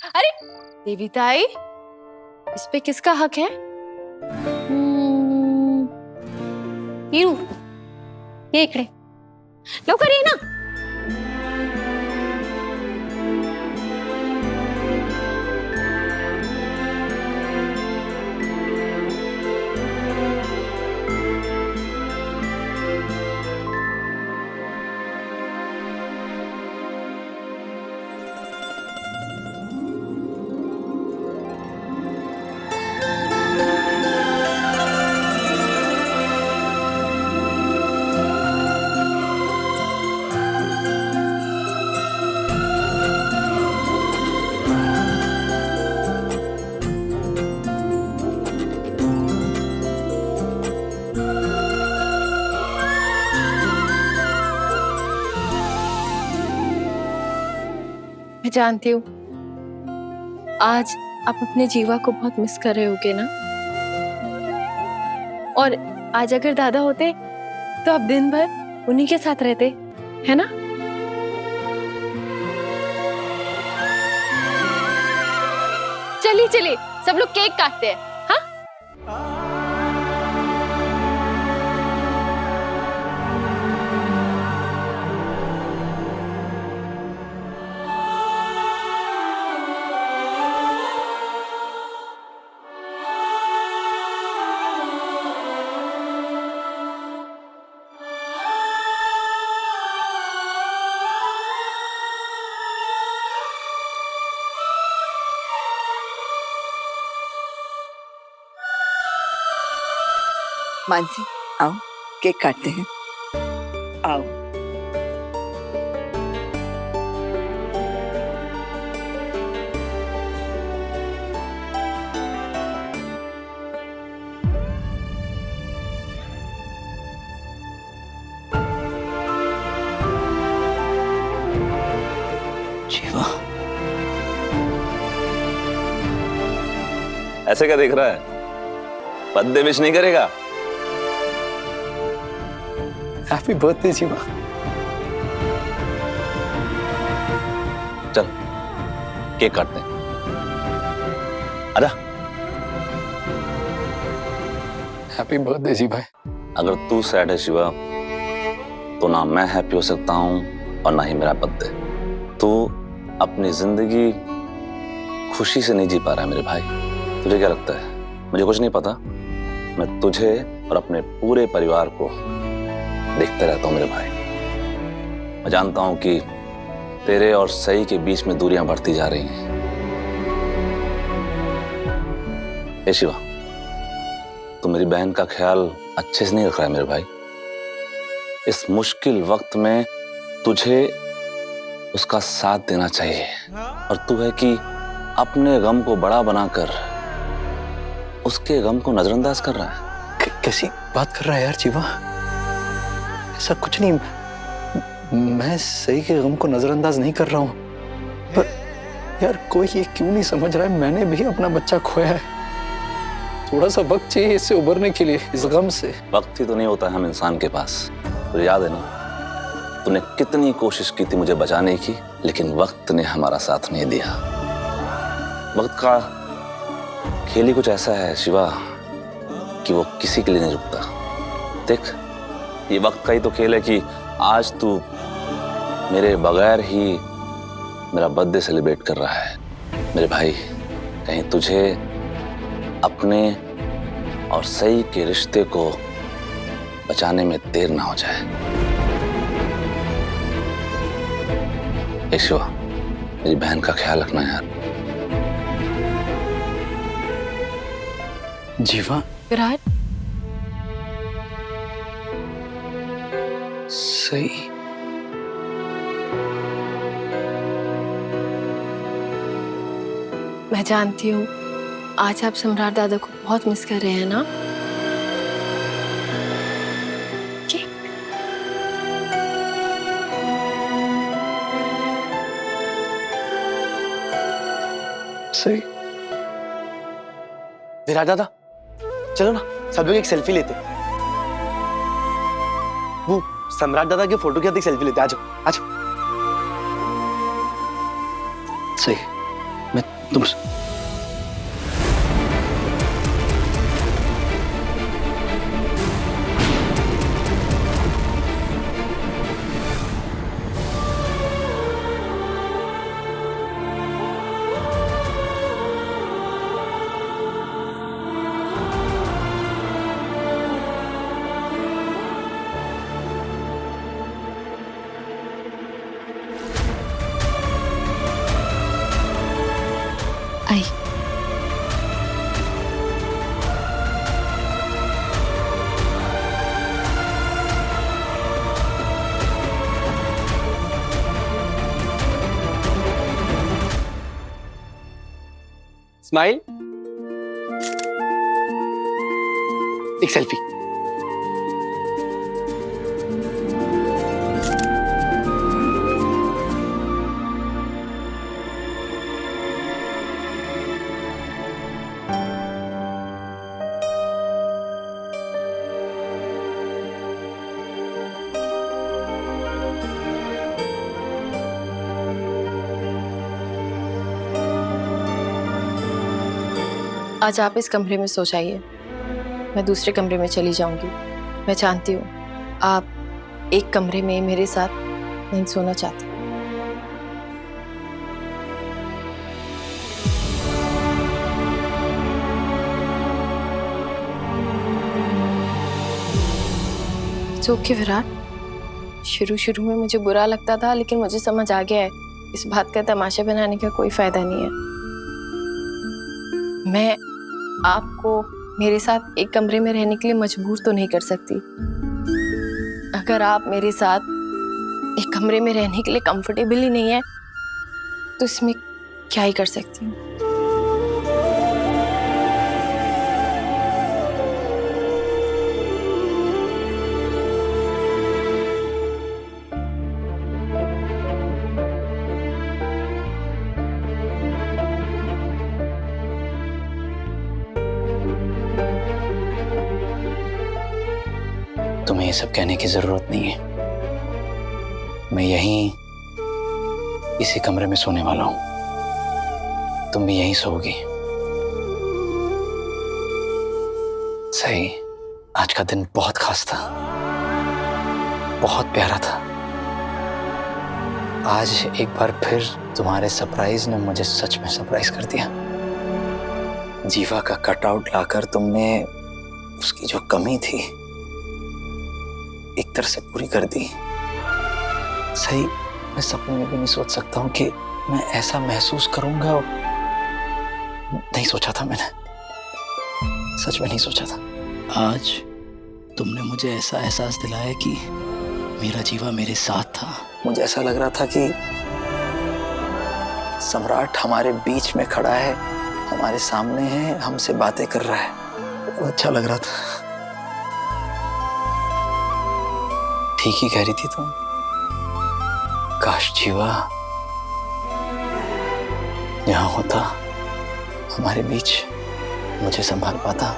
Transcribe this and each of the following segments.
अरे देविताई, इस पे किसका हक है? हीरू, ये इकडे लवकर ये ना। मैं जानती हूँ आज आप अपने जीवा को बहुत मिस कर रहे होगे ना। और आज अगर दादा होते तो आप दिन भर उन्हीं के साथ रहते, है ना? चलिए चलिए, सब लोग केक काटते हैं। हाँ, मानसी, आओ केक काटते हैं। आओ। जीवा, ऐसे क्या देख रहा है? बर्थडे विश नहीं करेगा? हैप्पी बर्थडे जीवा। चल केक काटते हैं। आजा। हैप्पी बर्थडे जी भाई। अगर तू सैड है शिवा तो ना मैं हैप्पी हो सकता हूं और ना ही मेरा बर्थडे। तू अपनी जिंदगी खुशी से नहीं जी पा रहा है मेरे भाई। तुझे क्या लगता है मुझे कुछ नहीं पता? मैं तुझे और अपने पूरे परिवार को देखते रहता हूं मेरे भाई। मैं जानता हूं कि तेरे और सई के बीच में दूरियां बढ़ती जा रही हैं। ए शिवा, तू मेरी बहन का ख्याल अच्छे से नहीं रख रहा है मेरे भाई। इस मुश्किल वक्त में तुझे उसका साथ देना चाहिए और तू है कि अपने गम को बड़ा बनाकर उसके गम को नजरअंदाज कर रहा है। कैसी बात कर रहा है यार जीवा? ऐसा कुछ नहीं, मैं सही के गम को नजरअंदाज नहीं कर रहा हूं। पर यार कोई ये क्यों नहीं समझ रहा है, मैंने भी अपना बच्चा खोया है। थोड़ा सा वक्त चाहिए इससे उभरने के लिए, इस गम से। वक्त ही तो नहीं होता है हम इंसान के पास। तो याद है ना तूने कितनी कोशिश की थी मुझे बचाने की, लेकिन वक्त ने हमारा साथ नहीं दिया। वक्त का खेल ही कुछ ऐसा है शिवा कि वो किसी के लिए नहीं रुकता। देख, ये वक्त का ही तो खेल है कि आज तू मेरे बगैर ही मेरा बर्थडे सेलिब्रेट कर रहा है मेरे भाई। कहीं तुझे अपने और सई के रिश्ते को बचाने में देर ना हो जाए। ए शिवा, मेरी बहन का ख्याल रखना यार। जीवा। विराट, सही। मैं जानती हूँ आज आप सम्राट दादा को बहुत मिस कर रहे हैं ना। सही। विराट दादा, चलो ना सब लोग एक सेल्फी लेते। वो सम्राट दादा के फोटो के साथ एक सेल्फी लेते। आ जाओ, आ जाओ। सही, मैं तुम आई। स्माइल, एक सेल्फी। आज आप इस कमरे में सो जाइए, मैं दूसरे कमरे में चली जाऊंगी। मैं जानती हूँ आप एक कमरे में मेरे साथ नहीं सोना चाहते। ओके विराट, शुरू में मुझे बुरा लगता था, लेकिन मुझे समझ आ गया है इस बात का तमाशा बनाने का कोई फायदा नहीं है। मैं आपको मेरे साथ एक कमरे में रहने के लिए मजबूर तो नहीं कर सकती। अगर आप मेरे साथ एक कमरे में रहने के लिए कंफर्टेबल ही नहीं है तो इसमें क्या ही कर सकती हूँ। तुम्हें ये सब कहने की जरूरत नहीं है। मैं यहीं इसी कमरे में सोने वाला हूं, तुम भी यहीं सोओगी। सही, आज का दिन बहुत खास था, बहुत प्यारा था। आज एक बार फिर तुम्हारे सरप्राइज ने मुझे सच में सरप्राइज कर दिया। जीवा का कटआउट लाकर तुमने उसकी जो कमी थी एक तरह से पूरी कर दी। सही, मैं सपने में भी नहीं सोच सकता हूँ कि मैं ऐसा महसूस करूंगा। नहीं सोचा था मैंने, सच में नहीं सोचा था। आज तुमने मुझे ऐसा एहसास दिलाया कि मेरा जीवा मेरे साथ था। मुझे ऐसा लग रहा था कि सम्राट हमारे बीच में खड़ा है, हमारे सामने है, हमसे बातें कर रहा है। बहुत अच्छा लग रहा था। ठीक ही कह रही थी तुम। काश जीवा यहाँ होता, हमारे बीच, मुझे संभाल पाता,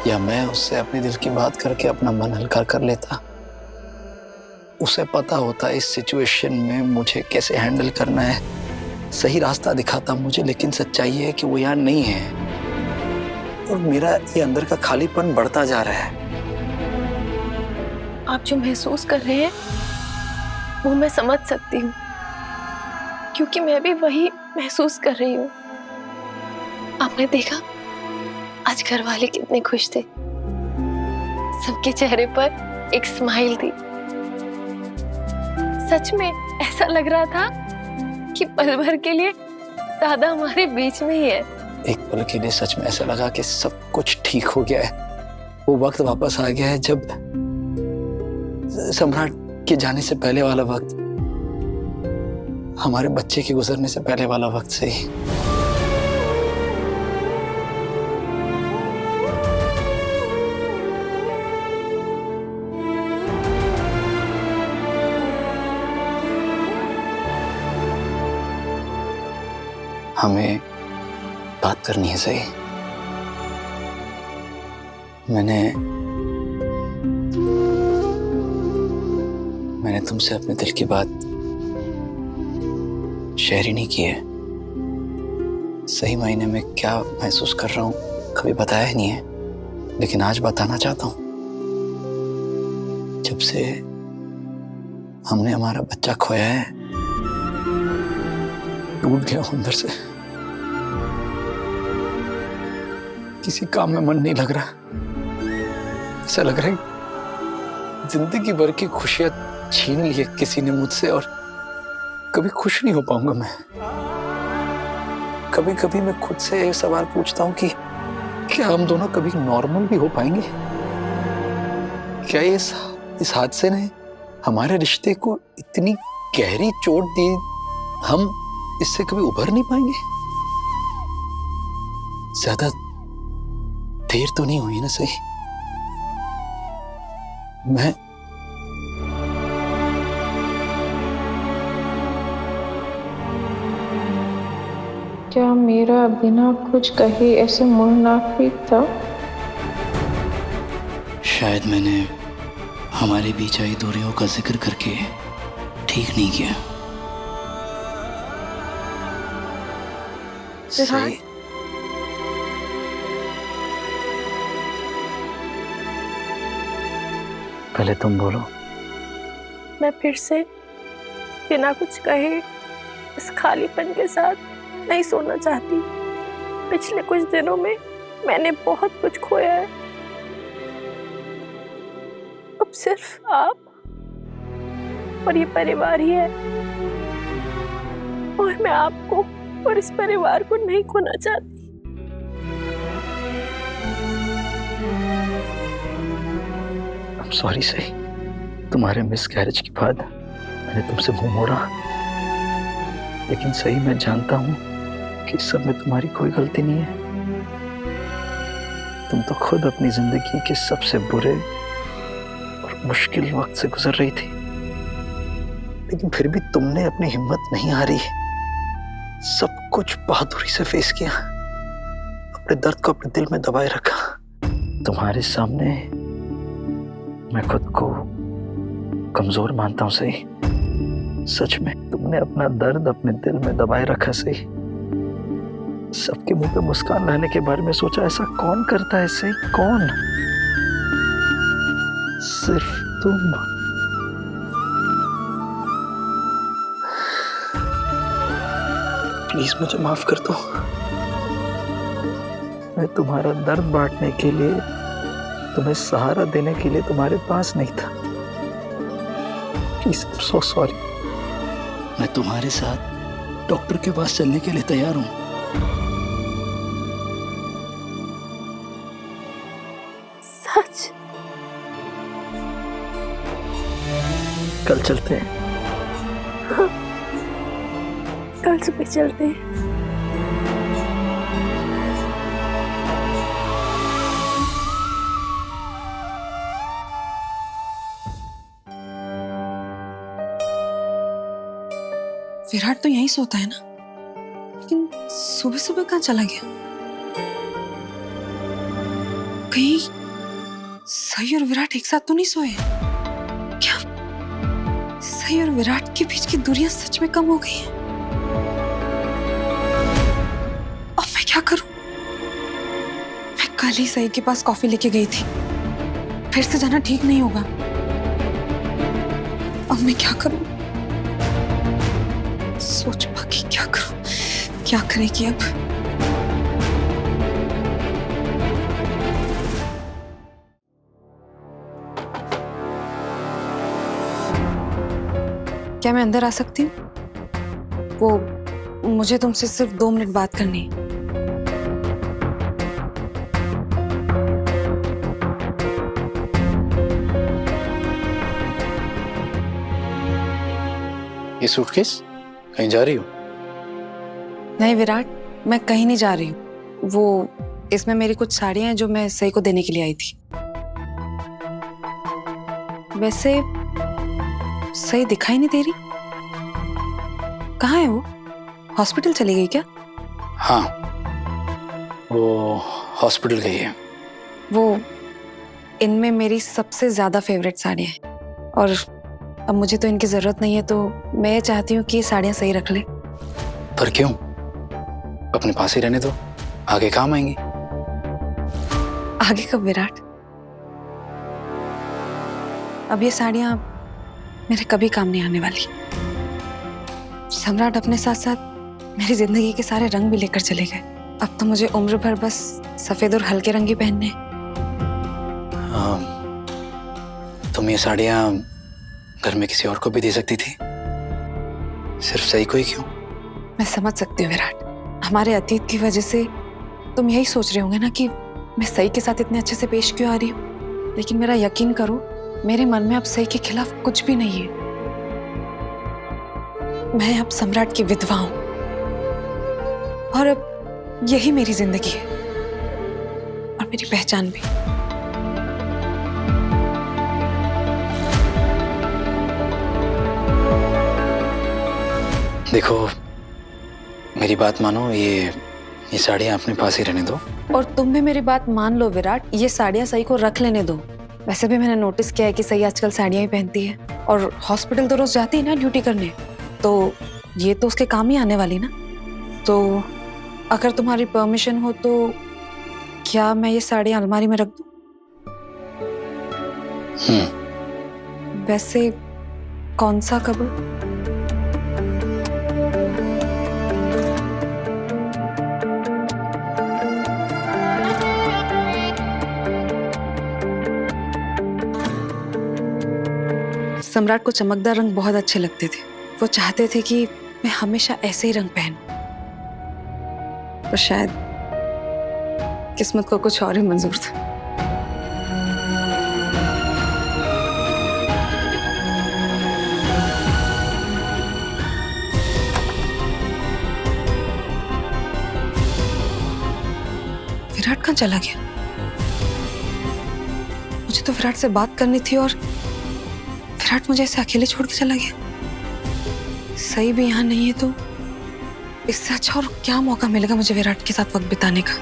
या मैं उससे अपने दिल की बात करके अपना मन हल्का कर लेता। उसे पता होता इस सिचुएशन में मुझे कैसे हैंडल करना है, सही रास्ता दिखाता मुझे। लेकिन सच्चाई है कि वो यहाँ नहीं है और मेरा ये अंदर का खालीपन बढ़ता जा रहा है। आप जो महसूस कर रहे हैं वो मैं समझ सकती हूँ, क्योंकि मैं भी वही महसूस कर रही हूँ। आपने देखा आज घर वाले कितने खुश थे, सबके चेहरे पर एक स्माइल थी। सच में ऐसा लग रहा था कि पल भर के लिए दादा हमारे बीच में ही है। एक पल के लिए सच में ऐसा लगा कि सब कुछ ठीक हो गया है। वो वक्त वापस आ गया है जब सम्राट के जाने से पहले वाला वक्त, हमारे बच्चे के गुजरने से पहले वाला वक्त से ही। हमें बात करनी है। सही, मैंने तुमसे अपने दिल की बात शेयर ही नहीं की है। सही मायने में क्या महसूस कर रहा हूँ कभी बताया ही नहीं है, लेकिन आज बताना चाहता हूँ। जब से हमने हमारा बच्चा खोया है, टूट गया हूं अंदर से। किसी काम में मन नहीं लग रहा। ऐसा लग रहा है जिंदगी भर की खुशियां छीन ली है किसी ने मुझसे, और कभी खुश नहीं हो पाऊंगा मैं। कभी कभी मैं खुद से एक सवाल पूछता हूं कि क्या हम दोनों कभी नॉर्मल भी हो पाएंगे? क्या इस हादसे ने हमारे रिश्ते को इतनी गहरी चोट दी, हम इससे कभी उभर नहीं पाएंगे? ज्यादा देर तो नहीं हुई ना? सही मैं क्या मेरा बिना कुछ कहे ऐसे मुड़ना ठीक था? शायद मैंने हमारे बीच आई दूरियों का जिक्र करके ठीक नहीं किया। सही। पहले तुम बोलो। मैं फिर से बिना कुछ कहे इस खालीपन के साथ नहीं सोना चाहती। पिछले कुछ दिनों में मैंने बहुत कुछ खोया है। अब सिर्फ आप और ये परिवार ही है, और मैं आपको और इस परिवार को नहीं खोना चाहती। I'm sorry सही, तुम्हारे मिसकैरेज के बाद मैंने तुमसे मुंह मोड़ा, लेकिन सही मैं जानता हूँ कि इस सब में तुम्हारी कोई गलती नहीं है। तुम तो खुद अपनी जिंदगी के सबसे बुरे और मुश्किल वक्त से गुजर रही थी, लेकिन फिर भी तुमने अपनी हिम्मत नहीं हारी, सब कुछ बहादुरी से फेस किया, अपने दर्द को अपने दिल में दबाए रखा। तुम्हारे सामने मैं खुद को कमजोर मानता हूं सही। सच में तुमने अपना दर्द अपने दिल में दबाए रखा सही। सबके मुंह पे मुस्कान रहने के बारे में सोचा, ऐसा कौन करता है सही? कौन? सिर्फ तुम। प्लीज मुझे माफ कर दो। मैं तुम्हारा दर्द बांटने के लिए, तुम्हें सहारा देने के लिए तुम्हारे पास नहीं था। Please, so sorry. मैं तुम्हारे साथ डॉक्टर के पास चलने के लिए तैयार हूं। सच? कल चलते हैं। हाँ, कल सुबह चलते हैं। विराट तो यहीं सोता है ना, लेकिन सुबह सुबह कहाँ चला गया? कहीं सही और विराट एक साथ तो नहीं सोए? क्या सही और विराट के बीच की दूरियां सच में कम हो गई हैं? अब मैं क्या करूं? मैं कल ही सही के पास कॉफी लेके गई थी, फिर से जाना ठीक नहीं होगा। अब मैं क्या करूं? सोच बाकी क्या करूं? क्या करेगी अब? क्या मैं अंदर आ सकती हूँ? वो मुझे तुमसे सिर्फ 2 मिनट बात करनी है। ये सूटकेस कहीं जा रही हो? नहीं विराट, मैं कहीं नहीं जा रही हूँ। वो इसमें मेरी कुछ साड़ियां हैं जो मैं सही को देने के लिए आई थी। वैसे सही दिखाई नहीं दे रही। कहाँ है वो? हॉस्पिटल चली गई क्या? हाँ, वो हॉस्पिटल गई है। वो इनमें मेरी सबसे ज्यादा फेवरेट साड़ियां हैं, और अब मुझे तो इनकी जरूरत नहीं है, तो मैं चाहती हूँ कि ये साड़ियां सही रख ले। पर क्यों? अपने पास ही रहने दो, आगे काम आएंगी। आगे कब विराट? अब ये साड़ियां मेरे कभी काम नहीं आने वाली। सम्राट अपने साथ साथ मेरी जिंदगी के सारे रंग भी लेकर चले गए। अब तो मुझे उम्र भर बस सफेद और हल्के रंग ही पहनने हैं। तुम ये साड़ियां घर में किसी और को भी दे सकती थी, सिर्फ सही को ही क्यों? मैं समझ सकती हूँ विराट, हमारे अतीत की वजह से तुम यही सोच रहे होंगे ना कि मैं सही के साथ इतने अच्छे से पेश क्यों आ रही हूँ। लेकिन मेरा यकीन करो, मेरे मन में अब सही के खिलाफ कुछ भी नहीं है। मैं अब सम्राट की विधवा हूं और अब यही मेरी जिंदगी है और मेरी पहचान भी। देखो, मेरी बात मानो, ये साड़ियां अपने पास ही रहने दो। और तुम भी मेरी बात मान लो विराट, ये साड़ियां सही को रख लेने दो। वैसे भी मैंने नोटिस किया है कि सही आजकल साड़ियां ही पहनती है और हॉस्पिटल तो रोज जाती है ना ड्यूटी करने, तो ये तो उसके काम ही आने वाली ना। तो अगर तुम्हारी परमिशन हो तो क्या मैं ये साड़ियां अलमारी में रख दूं? वैसे कौन सा कबर्ड? सम्राट को चमकदार रंग बहुत अच्छे लगते थे। वो चाहते थे कि मैं हमेशा ऐसे ही रंग पहनूं, पर शायद किस्मत को कुछ और ही मंजूर था। विराट कहाँ चला गया? मुझे तो विराट से बात करनी थी और विराट मुझे ऐसे अकेले छोड़ के चला गया। सही भी यहाँ नहीं है तो इससे अच्छा और क्या मौका मिलेगा मुझे विराट के साथ वक्त बिताने का।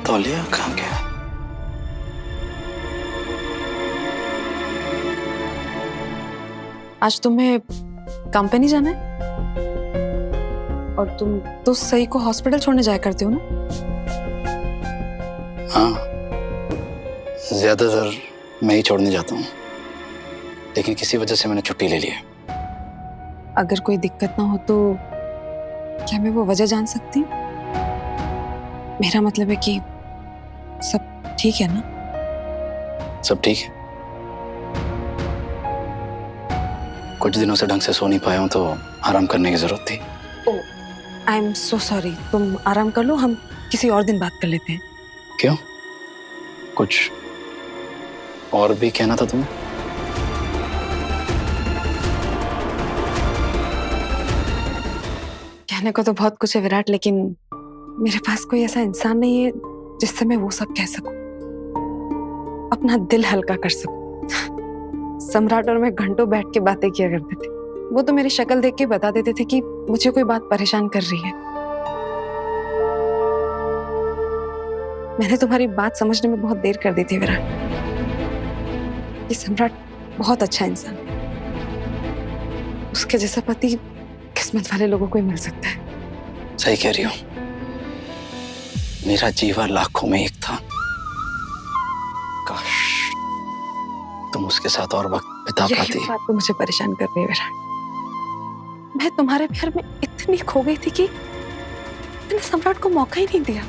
तौलिया कहाँ गया? आज तुम्हें कंपनी जाना है और तुम तो सही को हॉस्पिटल छोड़ने जाया करते हो ना? हाँ, ज्यादातर मैं ही छोड़ने जाता हूँ, लेकिन किसी वजह से मैंने छुट्टी ले ली है। अगर कोई दिक्कत ना हो तो क्या मैं वो वजह जान सकती हूँ? मेरा मतलब है कि सब ठीक है ना? सब ठीक है। कुछ दिनों से ढंग से सो नहीं पाया हूँ तो आराम करने की जरूरत थी। I am so sorry. तुम आराम कर लो, हम किसी और दिन बात कर लेते हैं। क्यों? कुछ और भी कहना था तुम्हें? कहने को तो बहुत कुछ है विराट, लेकिन मेरे पास कोई ऐसा इंसान नहीं है जिससे मैं वो सब कह सकूं, अपना दिल हल्का कर सकूं। सम्राट और मैं घंटों बैठ के बातें किया करते थे। वो तो मेरी शक्ल देख के बता देते थे कि मुझे कोई बात परेशान कर रही है। मैंने तुम्हारी बात समझने में बहुत देर कर दी थी विराट। ये सम्राट बहुत अच्छा इंसान है। उसके जैसा पति किस्मत वाले लोगों को ही मिल सकता है। सही कह रही हो। मेरा जीवा लाखों में एक था। काश तुम उसके साथ और वक्त बिता पाती। यही बात तो मुझे परेशान कर रही है विराट। मैं तुम्हारे प्यार में इतनी खो गई थी कि मैंने सम्राट को मौका ही नहीं दिया।